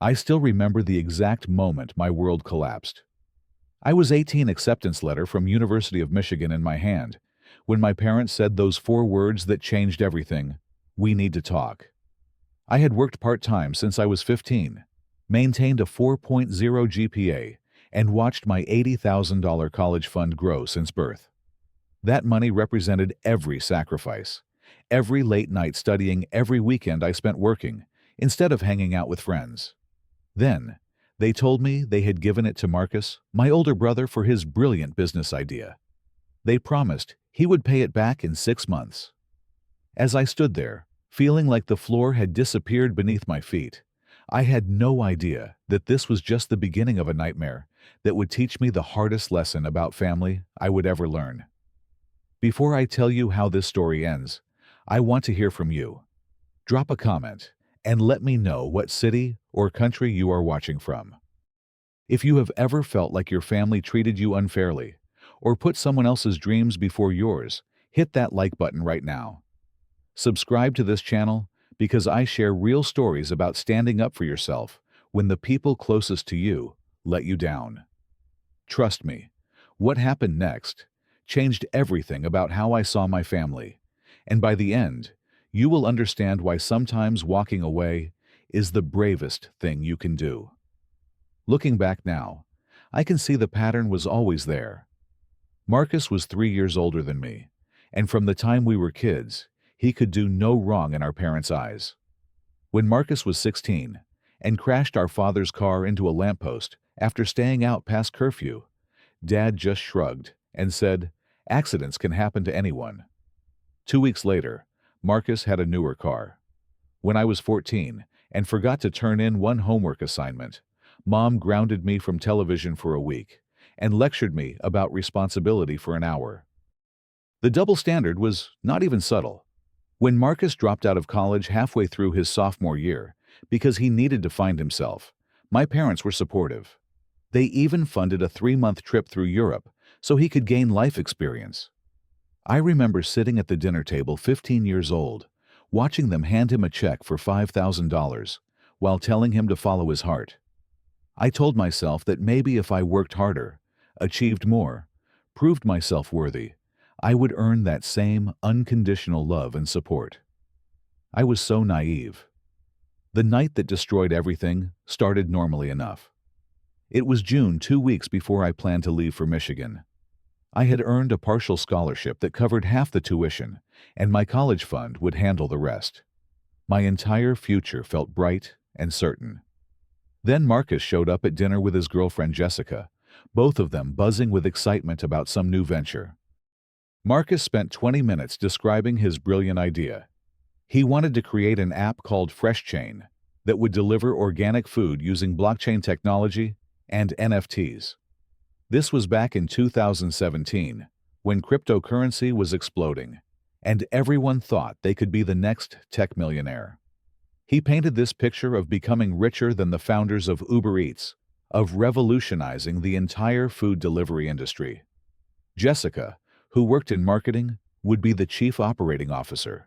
I still remember the exact moment my world collapsed. I was 18, acceptance letter from University of Michigan in my hand, when my parents said those four words that changed everything: "We need to talk." I had worked part-time since I was 15, maintained a 4.0 GPA, and watched my $80,000 college fund grow since birth. That money represented every sacrifice, every late night studying, every weekend I spent working, instead of hanging out with friends. Then, they told me they had given it to Marcus, my older brother, for his brilliant business idea. They promised he would pay it back in 6 months. As I stood there, feeling like the floor had disappeared beneath my feet, I had no idea that this was just the beginning of a nightmare that would teach me the hardest lesson about family I would ever learn. Before I tell you how this story ends, I want to hear from you. Drop a comment and let me know what city or country you are watching from. If you have ever felt like your family treated you unfairly or put someone else's dreams before yours, hit that like button right now. Subscribe to this channel because I share real stories about standing up for yourself when the people closest to you let you down. Trust me, what happened next changed everything about how I saw my family, and by the end, you will understand why sometimes walking away is the bravest thing you can do. Looking back now, I can see the pattern was always there. Marcus was 3 years older than me, and from the time we were kids, he could do no wrong in our parents' eyes. When Marcus was 16 and crashed our father's car into a lamppost after staying out past curfew, Dad just shrugged and said, "Accidents can happen to anyone." 2 weeks later, Marcus had a newer car. When I was 14 and forgot to turn in one homework assignment, Mom grounded me from television for a week and lectured me about responsibility for an hour. The double standard was not even subtle. When Marcus dropped out of college halfway through his sophomore year because he needed to find himself, my parents were supportive. They even funded a 3-month trip through Europe so he could gain life experience. I remember sitting at the dinner table, 15 years old, watching them hand him a check for $5,000 while telling him to follow his heart. I told myself that maybe if I worked harder, achieved more, proved myself worthy, I would earn that same unconditional love and support. I was so naive. The night that destroyed everything started normally enough. It was June, 2 weeks before I planned to leave for Michigan. I had earned a partial scholarship that covered half the tuition, and my college fund would handle the rest. My entire future felt bright and certain. Then Marcus showed up at dinner with his girlfriend Jessica, both of them buzzing with excitement about some new venture. Marcus spent 20 minutes describing his brilliant idea. He wanted to create an app called Fresh Chain that would deliver organic food using blockchain technology and NFTs. This was back in 2017, when cryptocurrency was exploding, and everyone thought they could be the next tech millionaire. He painted this picture of becoming richer than the founders of Uber Eats, of revolutionizing the entire food delivery industry. Jessica, who worked in marketing, would be the chief operating officer.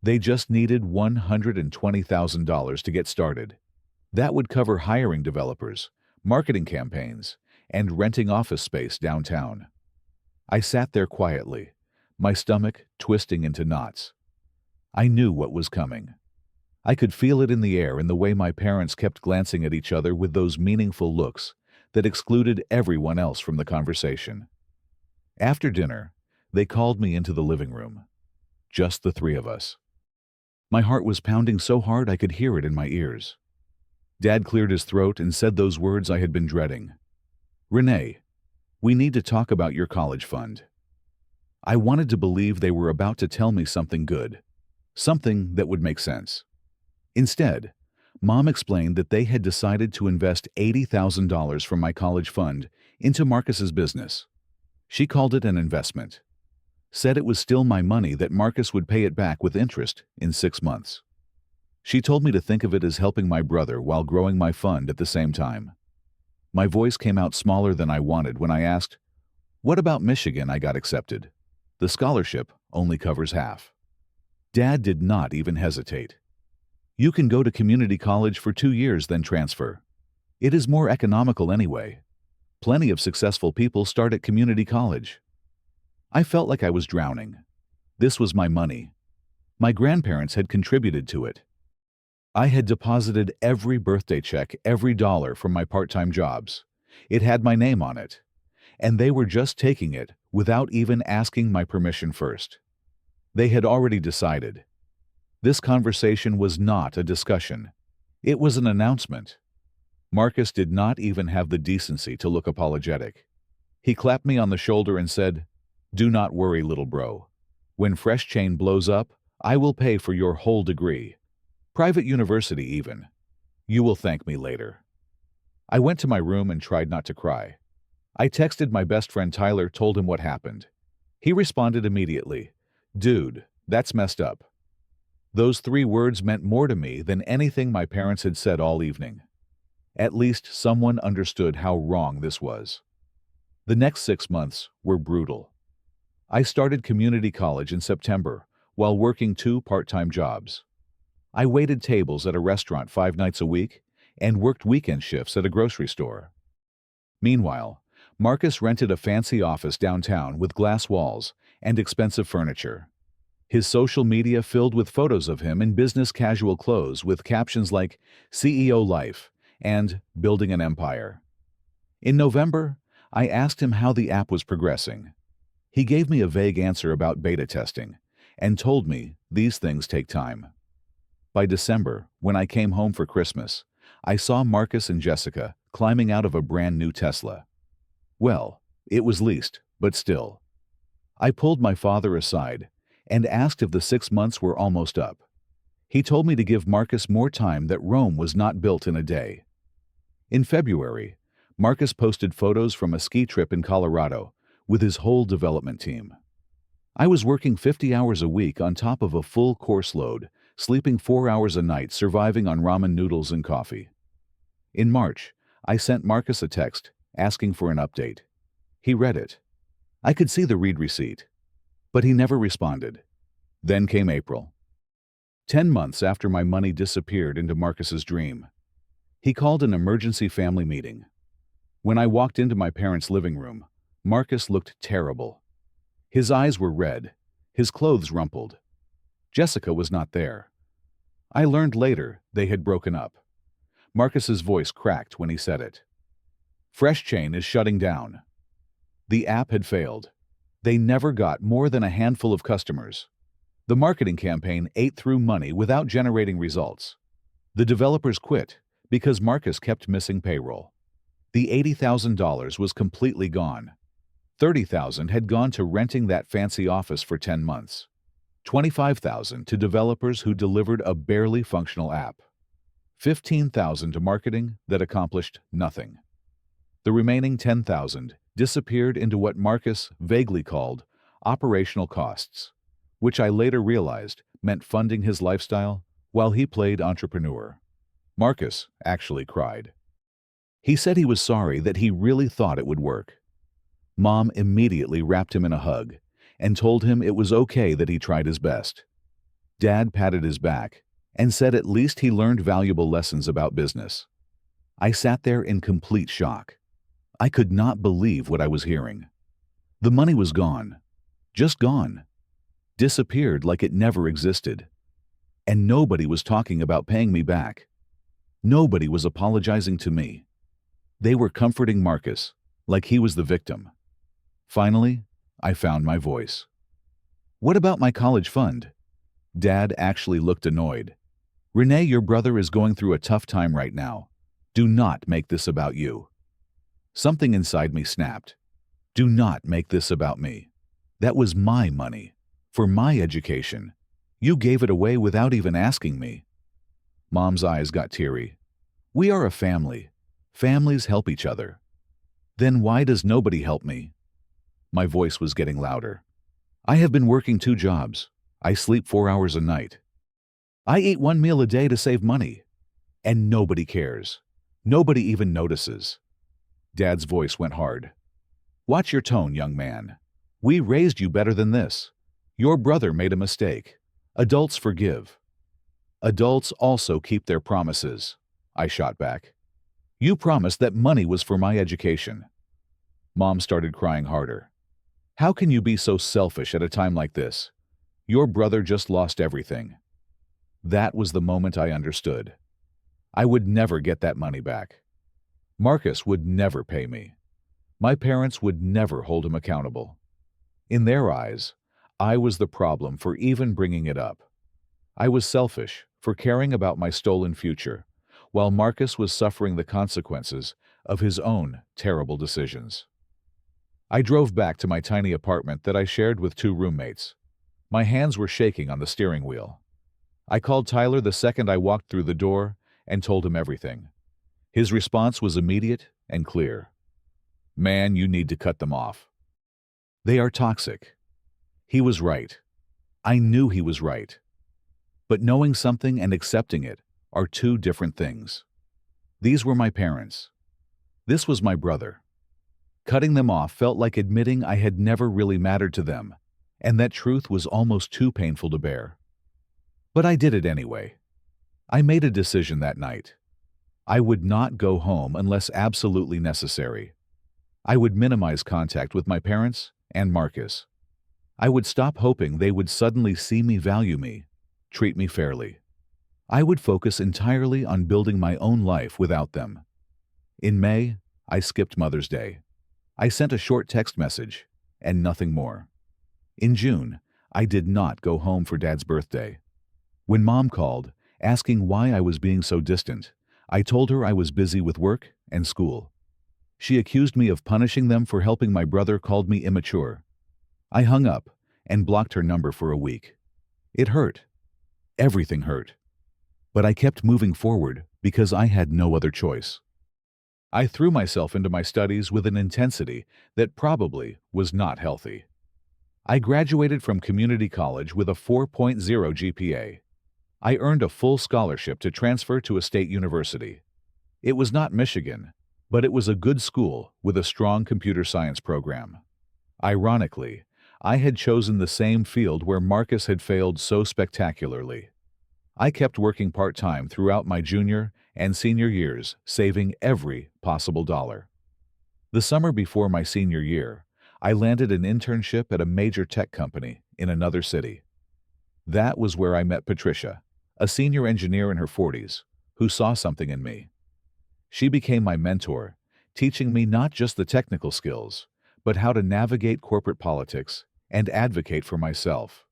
They just needed $120,000 to get started. That would cover hiring developers, marketing campaigns, and renting office space downtown. I sat there quietly, my stomach twisting into knots. I knew what was coming. I could feel it in the air in the way my parents kept glancing at each other with those meaningful looks that excluded everyone else from the conversation. After dinner, they called me into the living room. Just the three of us. My heart was pounding so hard I could hear it in my ears. Dad cleared his throat and said those words I had been dreading. "Renee, we need to talk about your college fund." I wanted to believe they were about to tell me something good, something that would make sense. Instead, Mom explained that they had decided to invest $80,000 from my college fund into Marcus's business. She called it an investment, said it was still my money, that Marcus would pay it back with interest in 6 months. She told me to think of it as helping my brother while growing my fund at the same time. My voice came out smaller than I wanted when I asked, "What about Michigan? I got accepted. The scholarship only covers half." Dad did not even hesitate. You can go to community college for 2 years, then transfer. It is more economical anyway. Plenty of successful people start at community college. I felt like I was drowning. This was my money. My grandparents had contributed to it. I had deposited every birthday check, every dollar from my part-time jobs. It had my name on it. And they were just taking it without even asking my permission first. They had already decided. This conversation was not a discussion. It was an announcement. Marcus did not even have the decency to look apologetic. He clapped me on the shoulder and said, "Do not worry, little bro. When Fresh Chain blows up, I will pay for your whole degree. Private university even. You will thank me later." I went to my room and tried not to cry. I texted my best friend Tyler, told him what happened. He responded immediately, "Dude, that's messed up." Those 3 words meant more to me than anything my parents had said all evening. At least someone understood how wrong this was. The next 6 months were brutal. I started community college in September while working 2 part-time jobs. I waited tables at a restaurant 5 nights a week and worked weekend shifts at a grocery store. Meanwhile, Marcus rented a fancy office downtown with glass walls and expensive furniture. His social media filled with photos of him in business casual clothes with captions like CEO life and building an empire. In November, I asked him how the app was progressing. He gave me a vague answer about beta testing and told me these things take time. By December, when I came home for Christmas, I saw Marcus and Jessica climbing out of a brand new Tesla. Well, it was leased, but still. I pulled my father aside and asked if the 6 months were almost up. He told me to give Marcus more time, that Rome was not built in a day. In February, Marcus posted photos from a ski trip in Colorado with his whole development team. I was working 50 hours a week on top of a full course load, sleeping 4 hours a night, surviving on ramen noodles and coffee. In March, I sent Marcus a text asking for an update. He read it. I could see the read receipt, but he never responded. Then came April. 10 months after my money disappeared into Marcus's dream. He called an emergency family meeting. When I walked into my parents' living room, Marcus looked terrible. His eyes were red, his clothes rumpled. Jessica was not there. I learned later they had broken up. Marcus's voice cracked when he said it. Fresh Chain is shutting down. The app had failed. They never got more than a handful of customers. The marketing campaign ate through money without generating results. The developers quit because Marcus kept missing payroll. The $80,000 was completely gone. $30,000 had gone to renting that fancy office for 10 months. $25,000 to developers who delivered a barely functional app. $15,000 to marketing that accomplished nothing. The remaining $10,000 disappeared into what Marcus vaguely called operational costs, which I later realized meant funding his lifestyle while he played entrepreneur. Marcus actually cried. He said he was sorry, that he really thought it would work. Mom immediately wrapped him in a hug and told him it was okay that he tried his best. Dad patted his back and said at least he learned valuable lessons about business. I sat there in complete shock. I could not believe what I was hearing. The money was gone. Just gone. Disappeared like it never existed. And nobody was talking about paying me back. Nobody was apologizing to me. They were comforting Marcus like he was the victim. Finally, I found my voice. What about my college fund? Dad actually looked annoyed. Renee, your brother is going through a tough time right now. Do not make this about you. Something inside me snapped. Do not make this about me. That was my money, for my education. You gave it away without even asking me. Mom's eyes got teary. We are a family. Families help each other. Then why does nobody help me? My voice was getting louder. I have been working 2 jobs. I sleep 4 hours a night. I eat 1 meal a day to save money. And nobody cares. Nobody even notices. Dad's voice went hard. Watch your tone, young man. We raised you better than this. Your brother made a mistake. Adults forgive. Adults also keep their promises, I shot back. You promised that money was for my education. Mom started crying harder. How can you be so selfish at a time like this? Your brother just lost everything. That was the moment I understood. I would never get that money back. Marcus would never pay me. My parents would never hold him accountable. In their eyes, I was the problem for even bringing it up. I was selfish for caring about my stolen future, while Marcus was suffering the consequences of his own terrible decisions. I drove back to my tiny apartment that I shared with 2 roommates. My hands were shaking on the steering wheel. I called Tyler the second I walked through the door and told him everything. His response was immediate and clear. Man, you need to cut them off. They are toxic. He was right. I knew he was right. But knowing something and accepting it are 2 different things. These were my parents. This was my brother. Cutting them off felt like admitting I had never really mattered to them, and that truth was almost too painful to bear. But I did it anyway. I made a decision that night. I would not go home unless absolutely necessary. I would minimize contact with my parents and Marcus. I would stop hoping they would suddenly see me, value me, treat me fairly. I would focus entirely on building my own life without them. In May, I skipped Mother's Day. I sent a short text message, and nothing more. In June, I did not go home for Dad's birthday. When Mom called, asking why I was being so distant, I told her I was busy with work and school. She accused me of punishing them for helping my brother, called me immature. I hung up and blocked her number for a week. It hurt. Everything hurt. But I kept moving forward because I had no other choice. I threw myself into my studies with an intensity that probably was not healthy. I graduated from community college with a 4.0 GPA. I earned a full scholarship to transfer to a state university. It was not Michigan, but it was a good school with a strong computer science program. Ironically, I had chosen the same field where Marcus had failed so spectacularly. I kept working part-time throughout my junior and senior years, saving every possible dollar. The summer before my senior year, I landed an internship at a major tech company in another city. That was where I met Patricia, a senior engineer in her 40s, who saw something in me. She became my mentor, teaching me not just the technical skills, but how to navigate corporate politics and advocate for myself.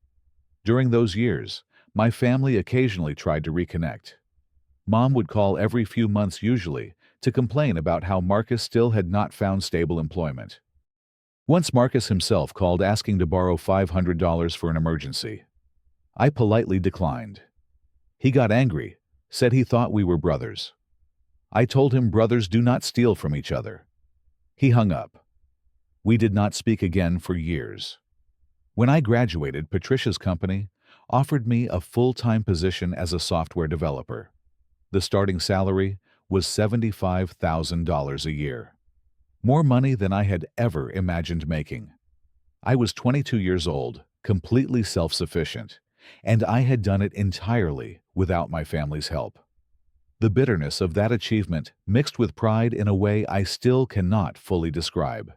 During those years, my family occasionally tried to reconnect. Mom would call every few months usually to complain about how Marcus still had not found stable employment. Once Marcus himself called asking to borrow $500 for an emergency. I politely declined. He got angry, said he thought we were brothers. I told him brothers do not steal from each other. He hung up. We did not speak again for years. When I graduated, Patricia's company offered me a full-time position as a software developer. The starting salary was $75,000 a year. More money than I had ever imagined making. I was 22 years old, completely self-sufficient, and I had done it entirely without my family's help. The bitterness of that achievement mixed with pride in a way I still cannot fully describe.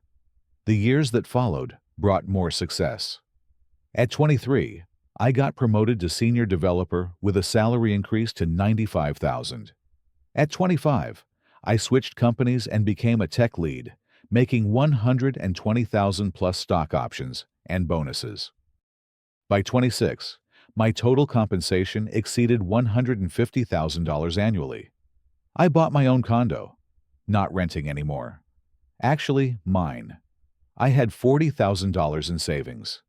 The years that followed brought more success. At 23, I got promoted to senior developer with a salary increase to $95,000. At 25, I switched companies and became a tech lead, making $120,000 plus stock options and bonuses. By 26, my total compensation exceeded $150,000 annually. I bought my own condo, not renting anymore. Actually, mine. I had $40,000 in savings.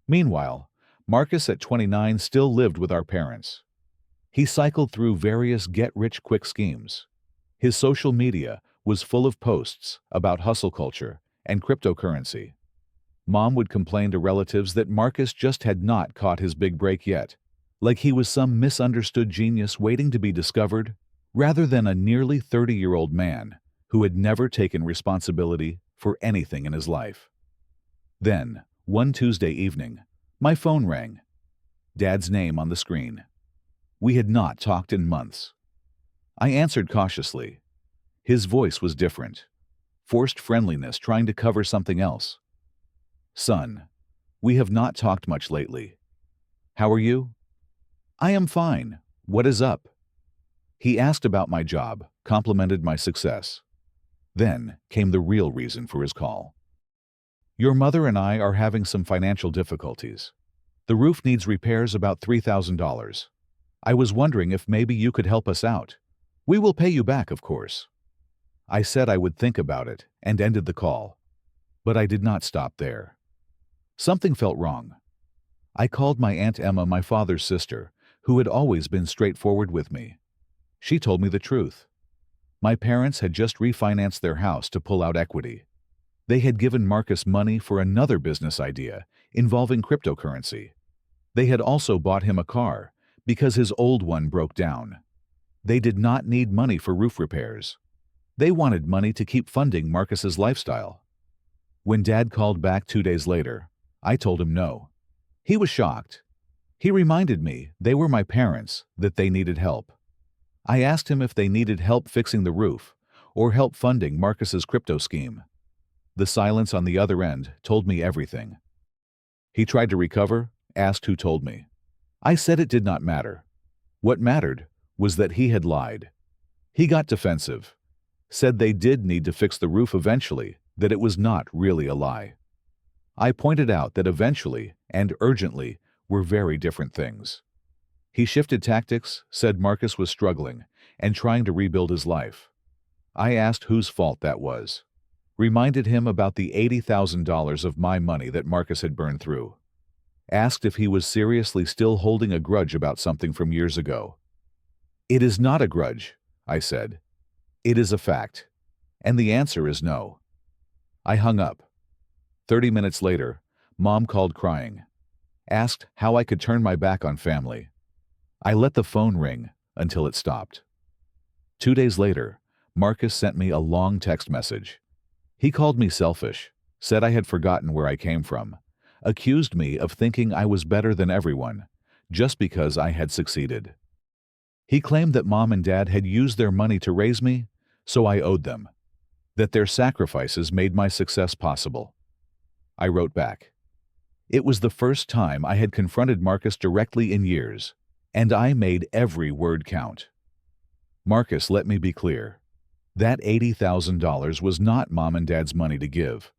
Meanwhile, Marcus at 29 still lived with our parents. He cycled through various get-rich-quick schemes. His social media was full of posts about hustle culture and cryptocurrency. Mom would complain to relatives that Marcus just had not caught his big break yet, like he was some misunderstood genius waiting to be discovered, rather than a nearly 30-year-old man who had never taken responsibility for anything in his life. Then, one Tuesday evening, my phone rang. Dad's name on the screen. We had not talked in months. I answered cautiously. His voice was different. Forced friendliness trying to cover something else. Son, we have not talked much lately. How are you? I am fine. What is up? He asked about my job, complimented my success. Then came the real reason for his call. Your mother and I are having some financial difficulties. The roof needs repairs about $3,000. I was wondering if maybe you could help us out. We will pay you back, of course. I said I would think about it and ended the call. But I did not stop there. Something felt wrong. I called my Aunt Emma, my father's sister, who had always been straightforward with me. She told me the truth. My parents had just refinanced their house to pull out equity. They had given Marcus money for another business idea involving cryptocurrency. They had also bought him a car because his old one broke down. They did not need money for roof repairs. They wanted money to keep funding Marcus's lifestyle. When Dad called back 2 days later, I told him no. He was shocked. He reminded me they were my parents, that they needed help. I asked him if they needed help fixing the roof or help funding Marcus's crypto scheme. The silence on the other end told me everything. He tried to recover, asked who told me. I said it did not matter. What mattered was that he had lied. He got defensive, said they did need to fix the roof eventually, that it was not really a lie. I pointed out that eventually and urgently were very different things. He shifted tactics, said Marcus was struggling and trying to rebuild his life. I asked whose fault that was. Reminded him about the $80,000 of my money that Marcus had burned through. Asked if he was seriously still holding a grudge about something from years ago. It is not a grudge, I said. It is a fact. And the answer is no. I hung up. 30 minutes later, Mom called crying. Asked how I could turn my back on family. I let the phone ring until it stopped. 2 days later, Marcus sent me a long text message. He called me selfish, said I had forgotten where I came from, accused me of thinking I was better than everyone, just because I had succeeded. He claimed that Mom and Dad had used their money to raise me, so I owed them, that their sacrifices made my success possible. I wrote back. It was the first time I had confronted Marcus directly in years, and I made every word count. Marcus, let me be clear. That $80,000 was not Mom and Dad's money to give.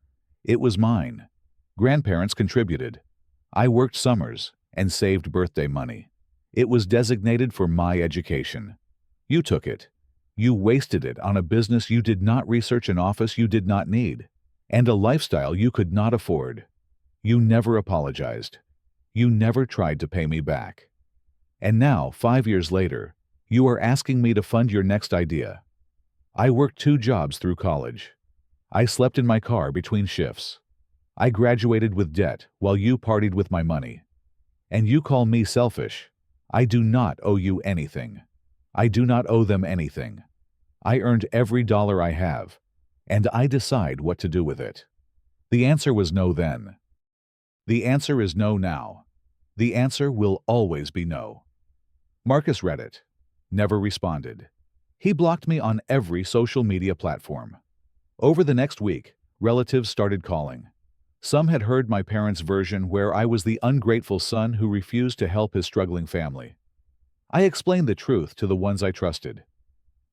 It was mine. Grandparents contributed. I worked summers and saved birthday money. It was designated for my education. You took it. You wasted it on a business you did not research, an office you did not need, and a lifestyle you could not afford. You never apologized. You never tried to pay me back. And now, 5 years later, you are asking me to fund your next idea. I worked 2 jobs through college. I slept in my car between shifts. I graduated with debt while you partied with my money. And you call me selfish. I do not owe you anything. I do not owe them anything. I earned every dollar I have, and I decide what to do with it. The answer was no then. The answer is no now. The answer will always be no. Marcus read it. Never responded. He blocked me on every social media platform. Over the next week, relatives started calling. Some had heard my parents' version where I was the ungrateful son who refused to help his struggling family. I explained the truth to the ones I trusted.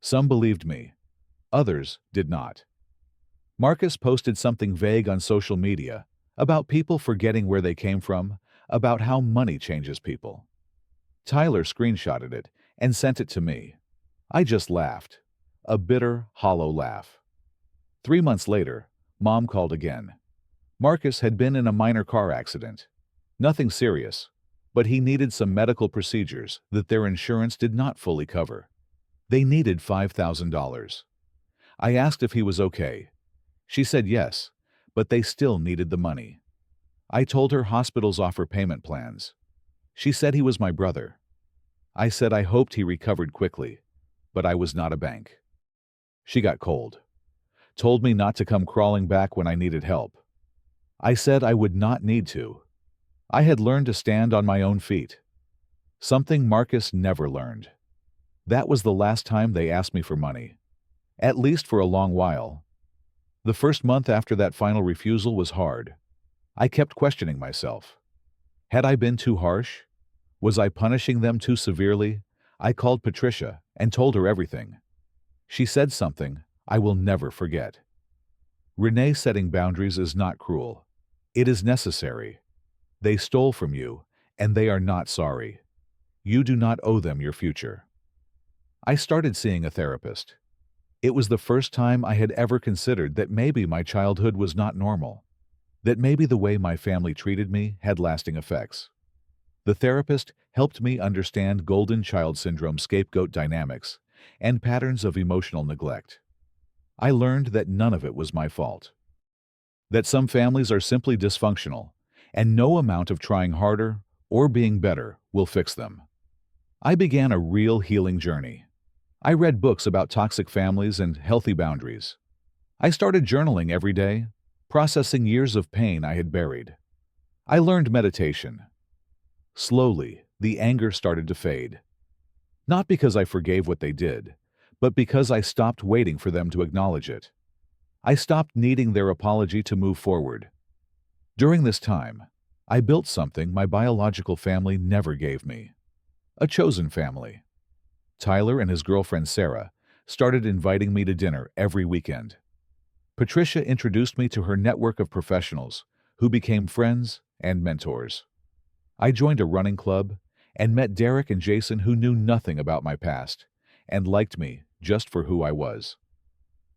Some believed me. Others did not. Marcus posted something vague on social media about people forgetting where they came from, about how money changes people. Tyler screenshotted it and sent it to me. I just laughed. A bitter, hollow laugh. 3 months later, Mom called again. Marcus had been in a minor car accident. Nothing serious, but he needed some medical procedures that their insurance did not fully cover. They needed $5,000. I asked if he was okay. She said yes, but they still needed the money. I told her hospitals offer payment plans. She said he was my brother. I said I hoped he recovered quickly, but I was not a bank. She got cold. Told me not to come crawling back when I needed help. I said I would not need to. I had learned to stand on my own feet. Something Marcus never learned. That was the last time they asked me for money. At least for a long while. The first month after that final refusal was hard. I kept questioning myself. Had I been too harsh? Was I punishing them too severely? I called Patricia and told her everything. She said something I will never forget. Renee, setting boundaries is not cruel. It is necessary. They stole from you, and they are not sorry. You do not owe them your future. I started seeing a therapist. It was the first time I had ever considered that maybe my childhood was not normal, that maybe the way my family treated me had lasting effects. The therapist helped me understand golden child syndrome scapegoat dynamics and patterns of emotional neglect. I learned that none of it was my fault. That some families are simply dysfunctional, and no amount of trying harder or being better will fix them. I began a real healing journey. I read books about toxic families and healthy boundaries. I started journaling every day, processing years of pain I had buried. I learned meditation. Slowly, the anger started to fade. Not because I forgave what they did, but because I stopped waiting for them to acknowledge it. I stopped needing their apology to move forward. During this time, I built something my biological family never gave me. A chosen family. Tyler and his girlfriend Sarah started inviting me to dinner every weekend. Patricia introduced me to her network of professionals who became friends and mentors. I joined a running club and met Derek and Jason, who knew nothing about my past and liked me just for who I was.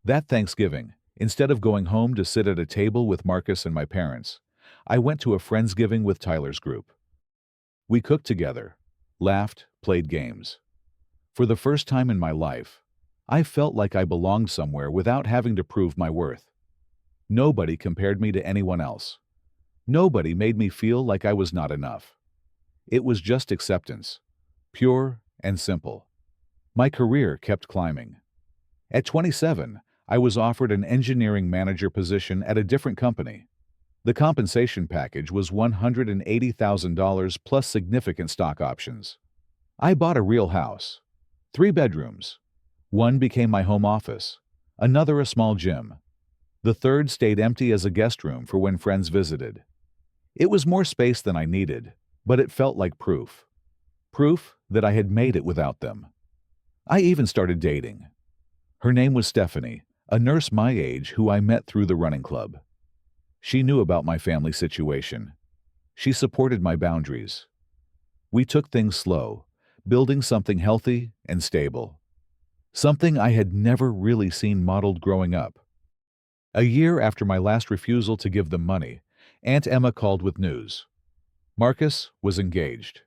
That Thanksgiving, instead of going home to sit at a table with Marcus and my parents, I went to a Friendsgiving with Tyler's group. We cooked together, laughed, played games. For the first time in my life, I felt like I belonged somewhere without having to prove my worth. Nobody compared me to anyone else. Nobody made me feel like I was not enough. It was just acceptance, pure and simple. My career kept climbing. At 27, I was offered an engineering manager position at a different company. The compensation package was $180,000 plus significant stock options. I bought a real house. 3 bedrooms. One became my home office, another a small gym. The third stayed empty as a guest room for when friends visited. It was more space than I needed, but it felt like proof. Proof that I had made it without them. I even started dating. Her name was Stephanie, a nurse my age who I met through the running club. She knew about my family situation. She supported my boundaries. We took things slow, building something healthy and stable. Something I had never really seen modeled growing up. A year after my last refusal to give them money, Aunt Emma called with news. Marcus was engaged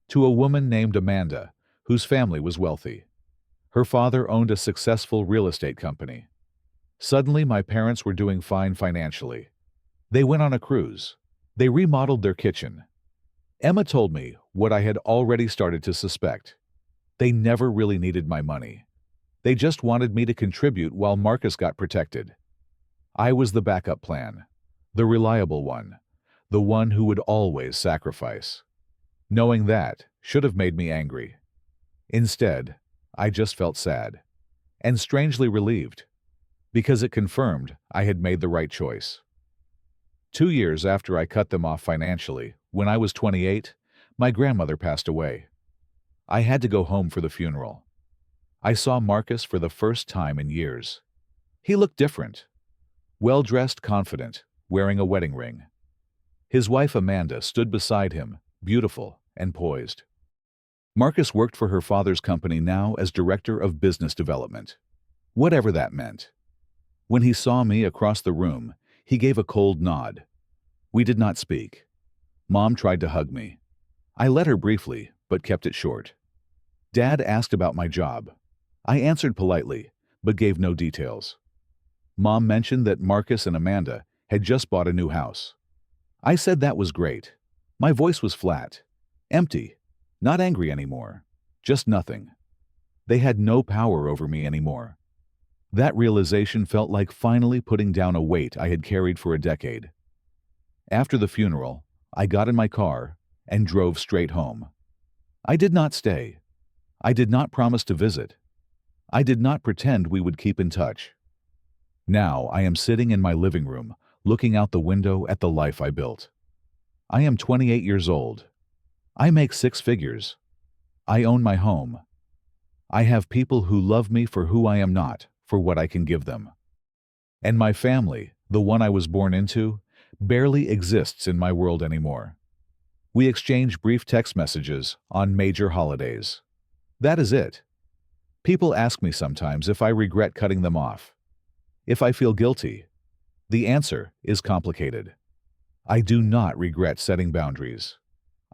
to a woman named Amanda, whose family was wealthy. Her father owned a successful real estate company. Suddenly, my parents were doing fine financially. They went on a cruise. They remodeled their kitchen. Emma told me what I had already started to suspect. They never really needed my money. They just wanted me to contribute while Marcus got protected. I was the backup plan, the reliable one, the one who would always sacrifice. Knowing that should have made me angry. Instead, I just felt sad and strangely relieved, because it confirmed I had made the right choice. 2 years after I cut them off financially, when I was 28, my grandmother passed away. I had to go home for the funeral. I saw Marcus for the first time in years. He looked different. Well-dressed, confident, wearing a wedding ring. His wife Amanda stood beside him, beautiful and poised. Marcus worked for her father's company now as Director of Business Development. Whatever that meant. When he saw me across the room, he gave a cold nod. We did not speak. Mom tried to hug me. I let her briefly, but kept it short. Dad asked about my job. I answered politely, but gave no details. Mom mentioned that Marcus and Amanda had just bought a new house. I said that was great. My voice was flat, empty, not angry anymore, just nothing. They had no power over me anymore. That realization felt like finally putting down a weight I had carried for a decade. After the funeral, I got in my car and drove straight home. I did not stay. I did not promise to visit. I did not pretend we would keep in touch. Now I am sitting in my living room, looking out the window at the life I built. I am 28 years old. I make six figures. I own my home. I have people who love me for who I am not, for what I can give them. And my family, the one I was born into, barely exists in my world anymore. We exchange brief text messages on major holidays. That is it. People ask me sometimes if I regret cutting them off. If I feel guilty. The answer is complicated. I do not regret setting boundaries.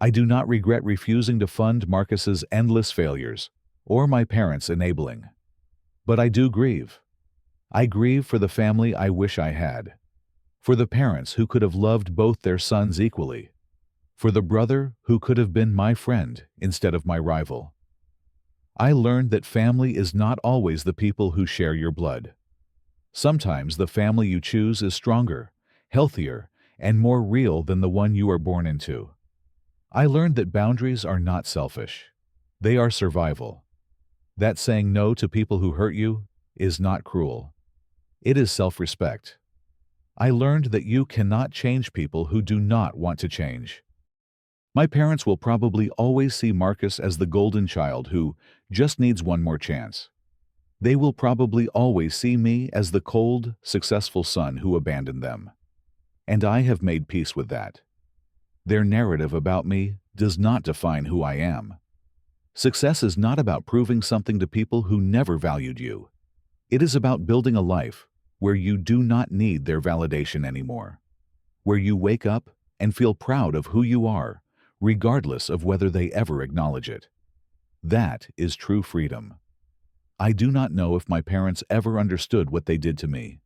I do not regret refusing to fund Marcus's endless failures or my parents' enabling. But I do grieve. I grieve for the family I wish I had, for the parents who could have loved both their sons equally, for the brother who could have been my friend instead of my rival. I learned that family is not always the people who share your blood. Sometimes the family you choose is stronger, healthier, and more real than the one you were born into. I learned that boundaries are not selfish. They are survival. That saying no to people who hurt you is not cruel. It is self-respect. I learned that you cannot change people who do not want to change. My parents will probably always see Marcus as the golden child who just needs one more chance. They will probably always see me as the cold, successful son who abandoned them. And I have made peace with that. Their narrative about me does not define who I am. Success is not about proving something to people who never valued you. It is about building a life where you do not need their validation anymore, where you wake up and feel proud of who you are, regardless of whether they ever acknowledge it. That is true freedom. I do not know if my parents ever understood what they did to me.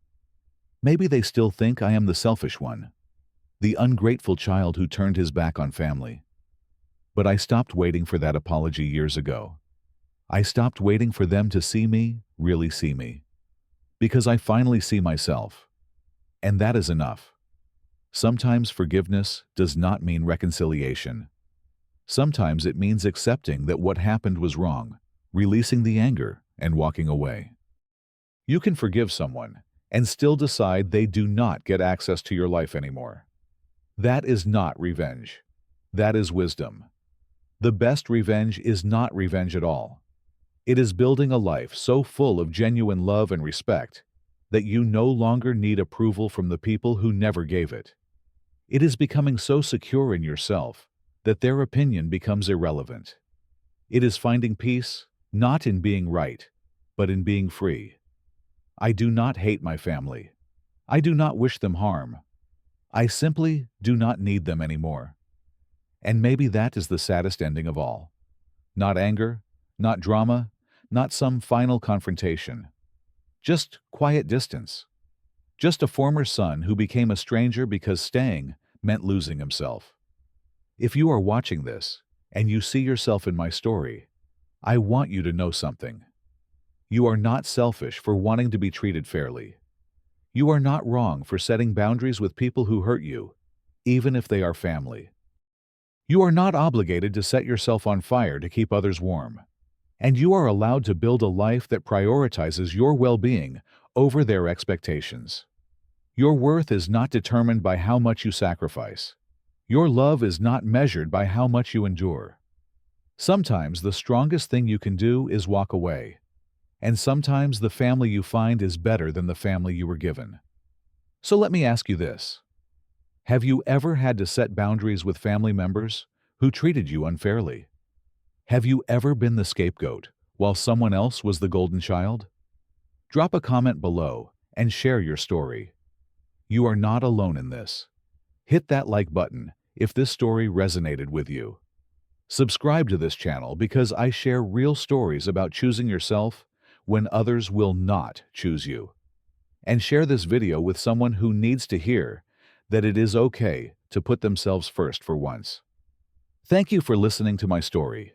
Maybe they still think I am the selfish one, the ungrateful child who turned his back on family. But I stopped waiting for that apology years ago. I stopped waiting for them to see me, really see me. Because I finally see myself. And that is enough. Sometimes forgiveness does not mean reconciliation. Sometimes it means accepting that what happened was wrong, releasing the anger, and walking away. You can forgive someone and still decide they do not get access to your life anymore. That is not revenge. That is wisdom. The best revenge is not revenge at all. It is building a life so full of genuine love and respect that you no longer need approval from the people who never gave it. It is becoming so secure in yourself that their opinion becomes irrelevant. It is finding peace, not in being right, but in being free. I do not hate my family. I do not wish them harm. I simply do not need them anymore. And maybe that is the saddest ending of all. Not anger, not drama, not some final confrontation. Just quiet distance. Just a former son who became a stranger because staying meant losing himself. If you are watching this and you see yourself in my story, I want you to know something. You are not selfish for wanting to be treated fairly. You are not wrong for setting boundaries with people who hurt you, even if they are family. You are not obligated to set yourself on fire to keep others warm. And you are allowed to build a life that prioritizes your well-being over their expectations. Your worth is not determined by how much you sacrifice. Your love is not measured by how much you endure. Sometimes the strongest thing you can do is walk away. And sometimes the family you find is better than the family you were given. So let me ask you this. Have you ever had to set boundaries with family members who treated you unfairly? Have you ever been the scapegoat while someone else was the golden child? Drop a comment below and share your story. You are not alone in this. Hit that like button if this story resonated with you. Subscribe to this channel because I share real stories about choosing yourself when others will not choose you. And share this video with someone who needs to hear that it is okay to put themselves first for once. Thank you for listening to my story.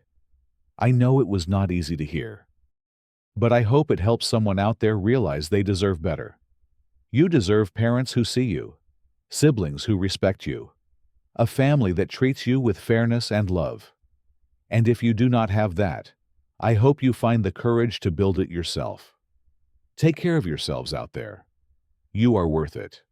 I know it was not easy to hear, but I hope it helps someone out there realize they deserve better. You deserve parents who see you, siblings who respect you, a family that treats you with fairness and love. And if you do not have that, I hope you find the courage to build it yourself. Take care of yourselves out there. You are worth it.